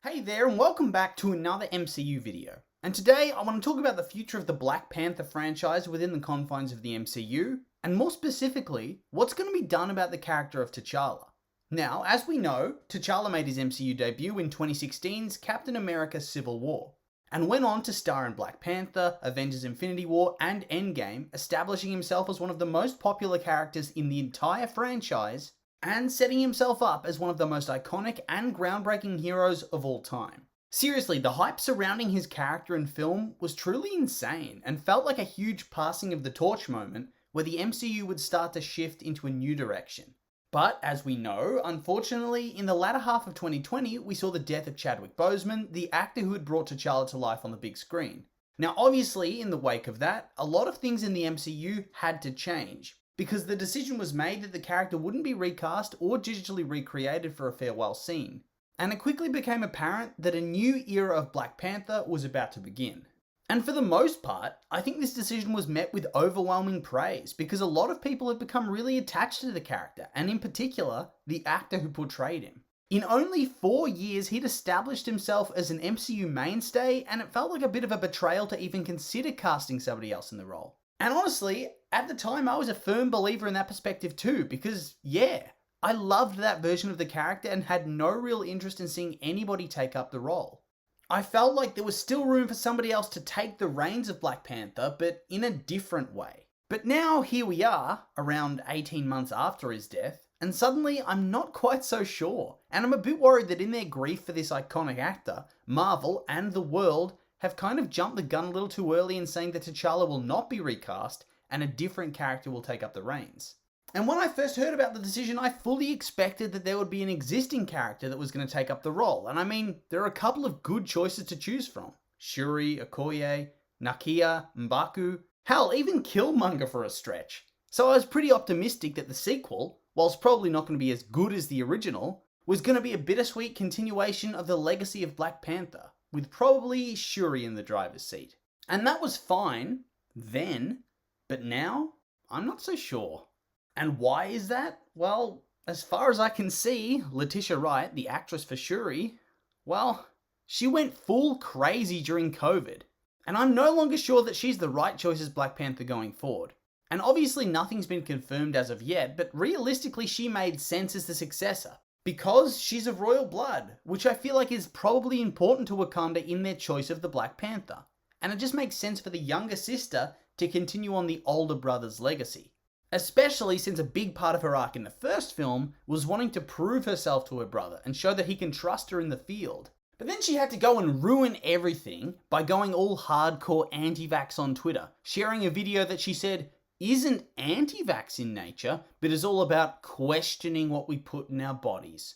Hey there, and welcome back to another MCU video. And today I want to talk about the future of the Black Panther franchise within the confines of the MCU, and more specifically, what's going to be done about the character of T'Challa. Now, as we know, T'Challa made his MCU debut in 2016's Captain America Civil War, and went on to star in Black Panther, Avengers Infinity War, and Endgame, establishing himself as one of the most popular characters in the entire franchise and setting himself up as one of the most iconic and groundbreaking heroes of all time. Seriously, the hype surrounding his character and film was truly insane and felt like a huge passing of the torch moment where the MCU would start to shift into a new direction. But as we know, unfortunately, in the latter half of 2020, we saw the death of Chadwick Boseman, the actor who had brought T'Challa to life on the big screen. Now, obviously, in the wake of that, a lot of things in the MCU had to change, because the decision was made that the character wouldn't be recast or digitally recreated for a farewell scene. And it quickly became apparent that a new era of Black Panther was about to begin. And for the most part, I think this decision was met with overwhelming praise, because a lot of people have become really attached to the character, and in particular, the actor who portrayed him. In only 4 years, he'd established himself as an MCU mainstay, and it felt like a bit of a betrayal to even consider casting somebody else in the role. And honestly, at the time, I was a firm believer in that perspective too, because yeah, I loved that version of the character and had no real interest in seeing anybody take up the role. I felt like there was still room for somebody else to take the reins of Black Panther, but in a different way. But now here we are, around 18 months after his death, and suddenly I'm not quite so sure. And I'm a bit worried that in their grief for this iconic actor, Marvel and the world have kind of jumped the gun a little too early in saying that T'Challa will not be recast and a different character will take up the reins. And when I first heard about the decision, I fully expected that there would be an existing character that was going to take up the role. And I mean, there are a couple of good choices to choose from. Shuri, Okoye, Nakia, M'Baku, hell, even Killmonger for a stretch. So I was pretty optimistic that the sequel, whilst probably not going to be as good as the original, was going to be a bittersweet continuation of the legacy of Black Panther, with probably Shuri in the driver's seat. And that was fine then, but now, I'm not so sure. And why is that? Well, as far as I can see, Letitia Wright, the actress for Shuri, well, she went full crazy during COVID. And I'm no longer sure that she's the right choice as Black Panther going forward. And obviously nothing's been confirmed as of yet, but realistically she made sense as the successor, because she's of royal blood, which I feel like is probably important to Wakanda in their choice of the Black Panther. And it just makes sense for the younger sister to continue on the older brother's legacy. Especially since a big part of her arc in the first film was wanting to prove herself to her brother and show that he can trust her in the field. But then she had to go and ruin everything by going all hardcore anti-vax on Twitter, sharing a video that she said isn't anti-vax in nature, but is all about questioning what we put in our bodies.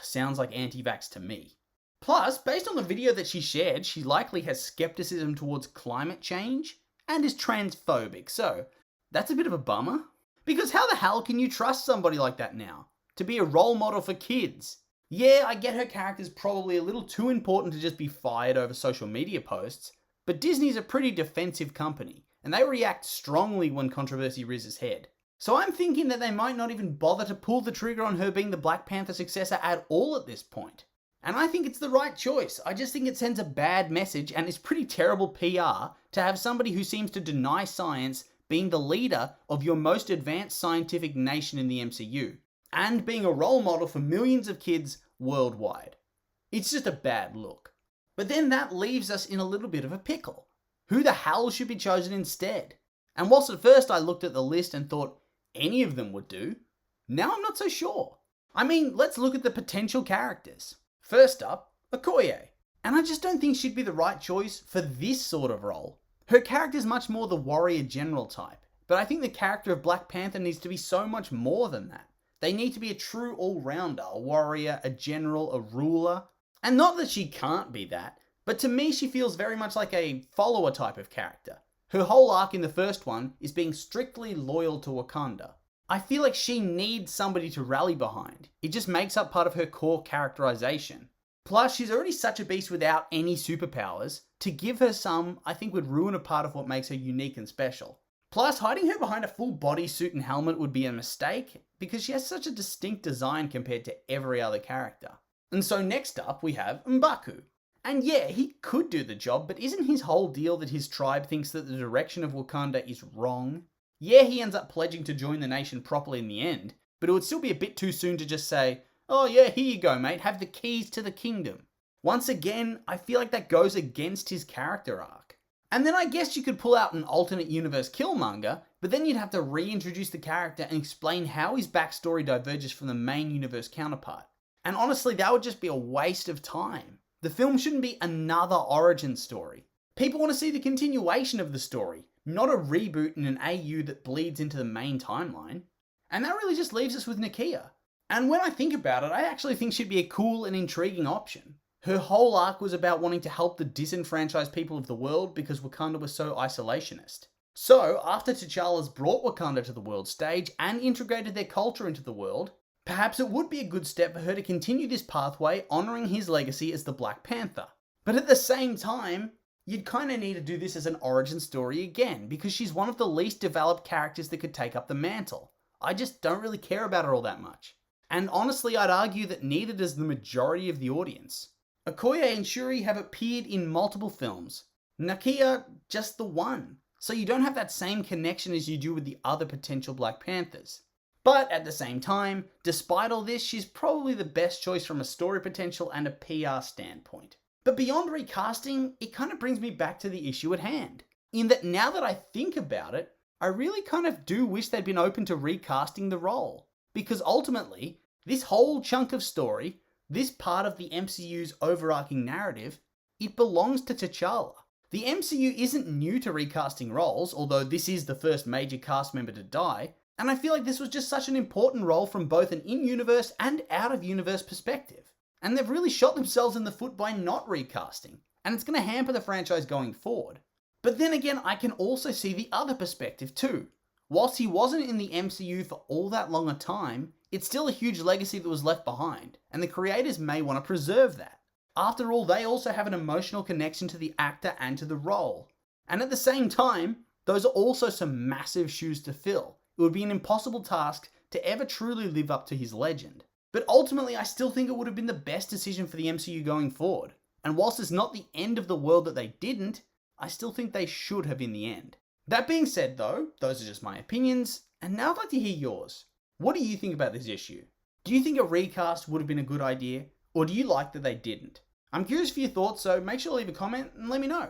Sounds like anti-vax to me. Plus, based on the video that she shared, she likely has skepticism towards climate change and is transphobic, so that's a bit of a bummer. Because how the hell can you trust somebody like that now? To be a role model for kids? Yeah, I get her character's probably a little too important to just be fired over social media posts, but Disney's a pretty defensive company, and they react strongly when controversy rears its head. So I'm thinking that they might not even bother to pull the trigger on her being the Black Panther successor at all at this point. And I think it's the right choice. I just think it sends a bad message and is pretty terrible PR to have somebody who seems to deny science being the leader of your most advanced scientific nation in the MCU, and being a role model for millions of kids worldwide. It's just a bad look. But then that leaves us in a little bit of a pickle. Who the hell should be chosen instead? And whilst at first I looked at the list and thought any of them would do, now I'm not so sure. I mean, let's look at the potential characters. First up, Okoye. And I just don't think she'd be the right choice for this sort of role. Her character's much more the warrior general type, but I think the character of Black Panther needs to be so much more than that. They need to be a true all-rounder, a warrior, a general, a ruler. And not that she can't be that, but to me she feels very much like a follower type of character. Her whole arc in the first one is being strictly loyal to Wakanda. I feel like she needs somebody to rally behind. It just makes up part of her core characterization. Plus, she's already such a beast without any superpowers. To give her some, I think would ruin a part of what makes her unique and special. Plus, hiding her behind a full bodysuit and helmet would be a mistake, because she has such a distinct design compared to every other character. And so next up we have M'Baku. And yeah, he could do the job, but isn't his whole deal that his tribe thinks that the direction of Wakanda is wrong? Yeah, he ends up pledging to join the nation properly in the end, but it would still be a bit too soon to just say, oh yeah, here you go mate, have the keys to the kingdom. Once again, I feel like that goes against his character arc. And then I guess you could pull out an alternate universe Killmonger, but then you'd have to reintroduce the character and explain how his backstory diverges from the main universe counterpart. And honestly, that would just be a waste of time. The film shouldn't be another origin story. People want to see the continuation of the story, not a reboot in an AU that bleeds into the main timeline. And that really just leaves us with Nakia. And when I think about it, I actually think she'd be a cool and intriguing option. Her whole arc was about wanting to help the disenfranchised people of the world because Wakanda was so isolationist. So, after T'Challa's brought Wakanda to the world stage and integrated their culture into the world, perhaps it would be a good step for her to continue this pathway, honouring his legacy as the Black Panther. But at the same time, you'd kind of need to do this as an origin story again, because she's one of the least developed characters that could take up the mantle. I just don't really care about her all that much. And honestly, I'd argue that neither does the majority of the audience. Okoye and Shuri have appeared in multiple films. Nakia, just the one. So you don't have that same connection as you do with the other potential Black Panthers. But at the same time, despite all this, she's probably the best choice from a story potential and a PR standpoint. But beyond recasting, it kind of brings me back to the issue at hand. In that now that I think about it, I really kind of do wish they'd been open to recasting the role. Because ultimately, this whole chunk of story, this part of the MCU's overarching narrative, it belongs to T'Challa. The MCU isn't new to recasting roles, although this is the first major cast member to die, and I feel like this was just such an important role from both an in-universe and out-of-universe perspective. And they've really shot themselves in the foot by not recasting, and it's going to hamper the franchise going forward. But then again, I can also see the other perspective too. Whilst he wasn't in the MCU for all that long a time, it's still a huge legacy that was left behind, and the creators may want to preserve that. After all, they also have an emotional connection to the actor and to the role. And at the same time, those are also some massive shoes to fill. It would be an impossible task to ever truly live up to his legend. But ultimately, I still think it would have been the best decision for the MCU going forward. And whilst it's not the end of the world that they didn't, I still think they should have in the end. That being said though, those are just my opinions, and now I'd like to hear yours. What do you think about this issue? Do you think a recast would have been a good idea, or do you like that they didn't? I'm curious for your thoughts, so make sure to leave a comment and let me know.